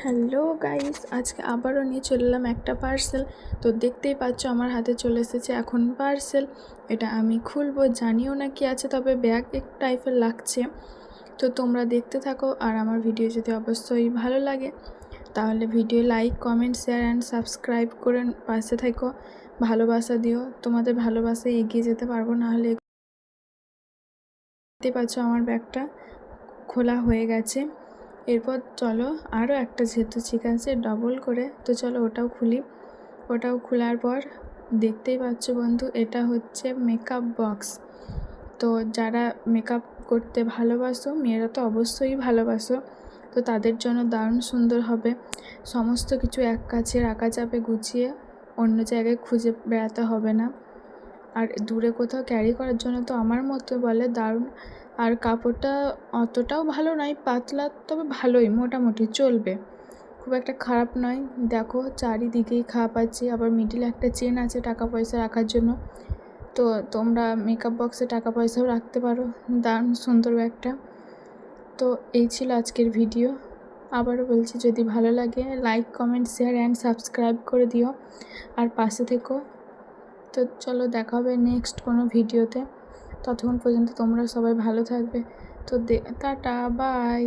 Hello guys, আজকে আবারও নিয়ে চলে এলাম একটা পার্সেল। তো দেখতেই পাচ্ছ আমার হাতে চলে এসেছে এখন পার্সেল। এটা আমি খুলবো, জানিও না কি আছে, তবে ব্যাগ এক টাইপের লাগছে। তো তোমরা দেখতে থাকো, আর আমার ভিডিও যদি অবশ্যই ভালো লাগে তাহলে video like, comment, share and subscribe করে পাশে থেকো। ভালোবাসা দিও, তোমাদের ভালোবাসায় এগিয়ে যেতে পারবো। নাহলে দেখতে পাচ্ছ আমার ব্যাগটা খোলা হয়ে গেছে। এরপর চলো আরও একটা, যেহেতু চিকেন আছে ডবল করে, তো চলো ওটাও খুলি। ওটাও খোলার পর দেখতেই পাচ্ছ বন্ধু, এটা হচ্ছে মেকআপ বক্স। তো যারা মেকআপ করতে ভালোবাসো, মেয়েরা তো অবশ্যই ভালোবাসো, তো তাদের জন্য দারুণ সুন্দর হবে। সমস্ত কিছু এক কাছে রাখা যাবে গুছিয়ে, অন্য জায়গায় খুঁজে বেড়াতে হবে না। আর দূরে কোথাও ক্যারি করার জন্য তো আমার মতো বলে দারুণ। আর কাপড়টা অতটাও ভালো নয়, পাতলা, তবে ভালোই, মোটামুটি চলবে, খুব একটা খারাপ নয়। দেখো চারিদিকেই খাপ আছে, আবার মিডিলে একটা চেন আছে টাকা পয়সা রাখার জন্য। তো তোমরা মেকআপ বক্সে টাকা পয়সাও রাখতে পারো। দারুণ সুন্দর একটা। তো এই ছিল আজকের ভিডিও। আবারও বলছি, যদি ভালো লাগে like, comment, share and subscribe করে দিও, আর পাশে থেকো। তো চলো দেখা হবে নেক্সট কোনো ভিডিওতে। ততক্ষণ পর্যন্ত তোমরা সবাই ভালো থাকবে। তো টাটা, বাই।